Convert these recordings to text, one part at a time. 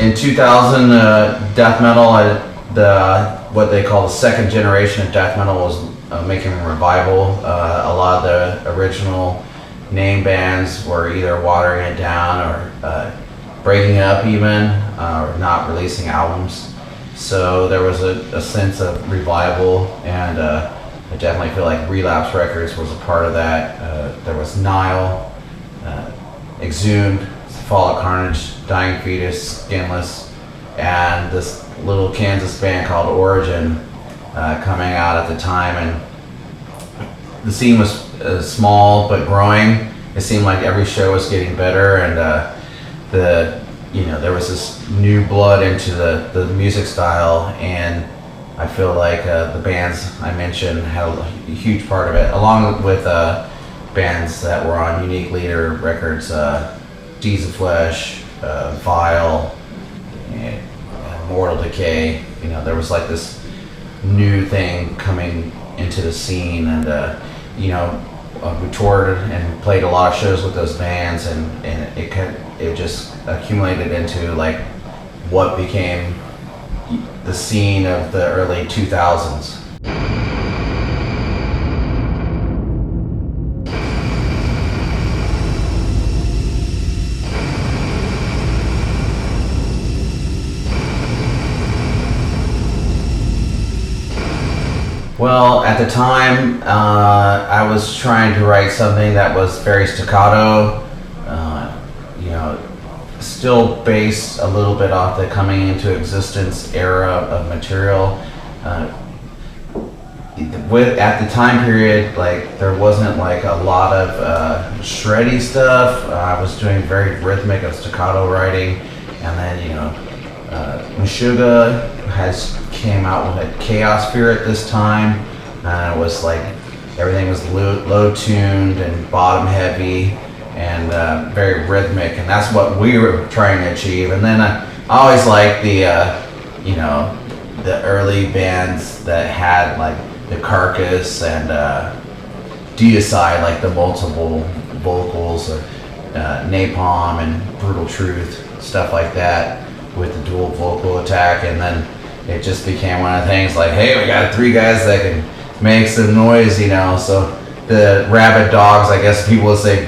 In 2000, death metal, what they call the second generation of death metal was making a revival. A lot of the original name bands were either watering it down or breaking up even, or not releasing albums. So there was a sense of revival, and I definitely feel like Relapse Records was a part of that. There was Nile, Exhumed, Fall of Carnage, Dying Fetus, Skinless, and this little Kansas band called Origin coming out at the time. And the scene was small but growing. It seemed like every show was getting better, and there was this new blood into the music style, and I feel like the bands I mentioned had a huge part of it, along with bands that were on Unique Leader Records, Deeds of Flesh, Vile, and Mortal Decay. There was like this new thing coming into the scene, and we toured and played a lot of shows with those bands, and it just accumulated into like what became the scene of the early 2000s. Well, at the time, I was trying to write something that was very staccato, still based a little bit off the coming into existence era of material. At the time period, like there wasn't like a lot of shreddy stuff. I was doing very rhythmic and staccato writing, and then Meshuggah came out with a Chaos Fear at this time. It was like everything was low tuned and bottom heavy and very rhythmic, and that's what we were trying to achieve. And then I always liked the early bands that had like the Carcass and Deicide, like the multiple vocals, or Napalm and Brutal Truth, stuff like that with the dual vocal attack. And then it just became one of the things like, hey, we got three guys that can make some noise, So the Rabid Dogs, I guess people would say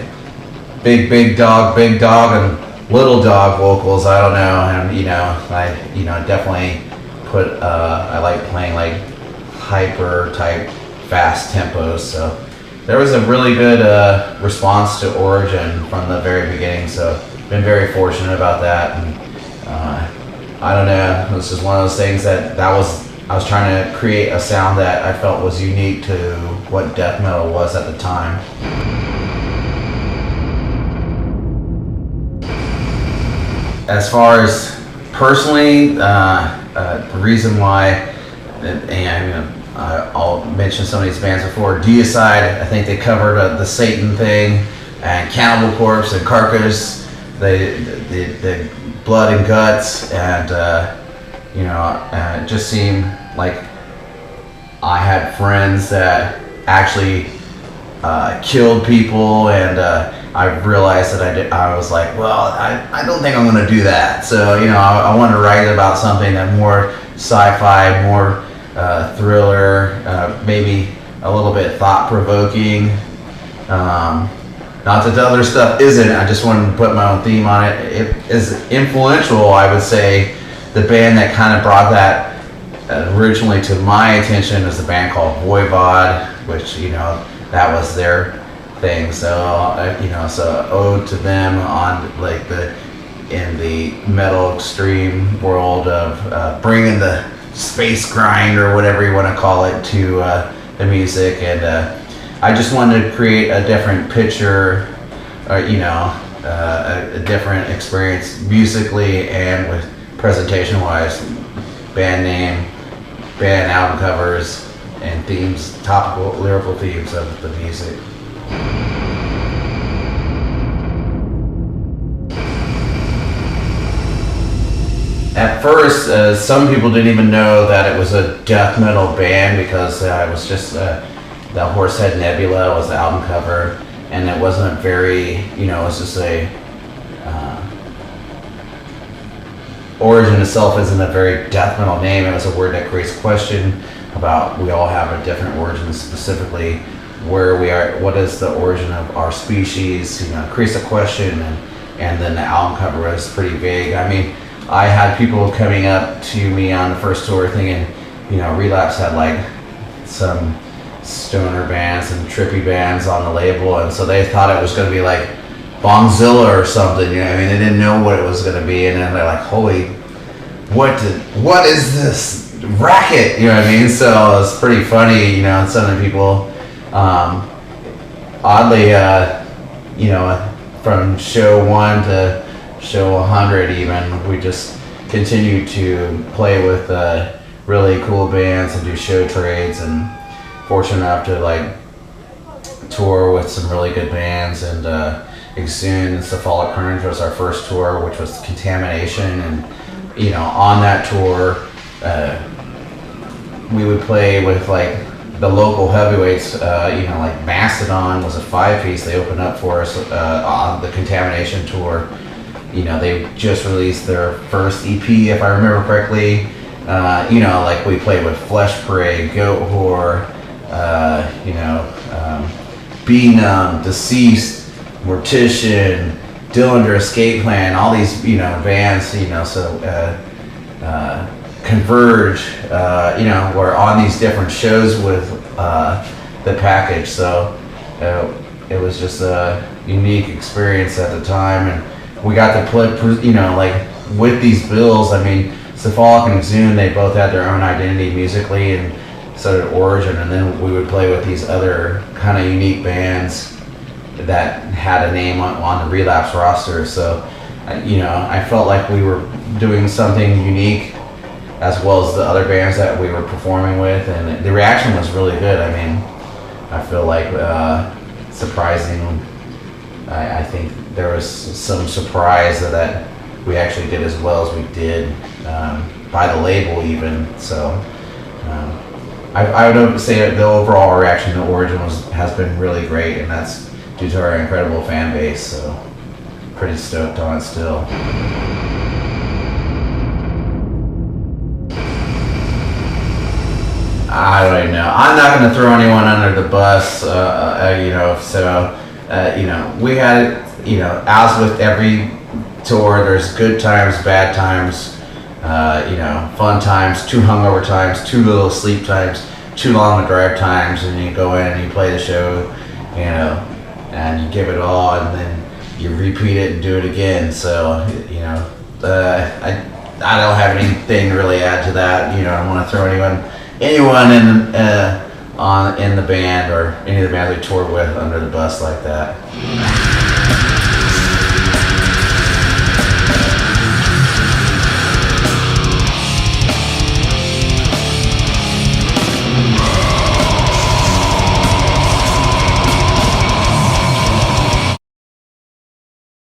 big dog, and little dog vocals. I don't know, and I definitely put. I like playing like hyper type fast tempos. So there was a really good response to Origin from the very beginning. So been very fortunate about that, and I don't know. It was just one of those things I was trying to create a sound that I felt was unique to what death metal was at the time. As far as personally, the reason why, I'll mention some of these bands before. Deicide, I think they covered the Satan thing, and Cannibal Corpse and Carcass, the blood and guts, and it just seemed like I had friends that actually killed people, and I realized that I was like, well, I don't think I'm going to do that. So, I want to write about something that more sci-fi, more thriller, maybe a little bit thought-provoking. Not that the other stuff isn't, I just wanted to put my own theme on it. It is influential, I would say. The band that kind of brought that originally to my attention is a band called Voivod, which, that was their thing. So, so ode to them on like in the metal extreme world of bringing the space grind or whatever you want to call it to the music. And I just wanted to create a different picture, a different experience musically and with presentation-wise, band name, band album covers, and themes, topical lyrical themes of the music. At first, some people didn't even know that it was a death metal band because it was just the Horsehead Nebula was the album cover, and it wasn't very, it was just a origin itself isn't a very death metal name. It was a word that creates question about, we all have a different origin, specifically where we are, what is the origin of our species, creates a question. And then the album cover was pretty vague. I mean, I had people coming up to me on the first tour thinking, Relapse had like some stoner bands and trippy bands on the label, and so they thought it was going to be like Bongzilla or something. They didn't know what it was going to be, and then they're like, "Holy, what is this racket?" So it's pretty funny, and some of the people, oddly, from show 1 to show 100 even, we just continued to play with really cool bands and do show trades, and fortunate enough to like tour with some really good bands. And Exhumed and Cephalic Carnage was our first tour, which was Contamination. And on that tour, we would play with like the local heavyweights. Like Mastodon was a 5-piece. They opened up for us on the Contamination tour. They just released their first EP, if I remember correctly. Like we played with Flesh Parade, Goat Whore, Benum, Deceased, Mortician, Dillinger Escape Plan, all these, bands, Converge, were on these different shows with the package. So it was just a unique experience at the time, and we got to play, like with these bills. Cephalic and Exhumed, they both had their own identity musically, and so did Origin. And then we would play with these other kind of unique bands that had a name on the Relapse roster. So, I felt like we were doing something unique, as well as the other bands that we were performing with, and the reaction was really good. I feel like surprising. I think there was some surprise that we actually did as well as we did, by the label even. So I would say that the overall reaction to Origin has been really great, and that's due to our incredible fan base. So pretty stoked on it still. I don't even know. I'm not going to throw anyone under the bus, we had it, as with every tour, there's good times, bad times, fun times, too hungover times, too little sleep times, too long to drive times, and you go in and you play the show, and you give it all, and then you repeat it and do it again. So, I don't have anything to really add to that. I don't want to throw anyone in the band or any of the bands we toured with under the bus like that.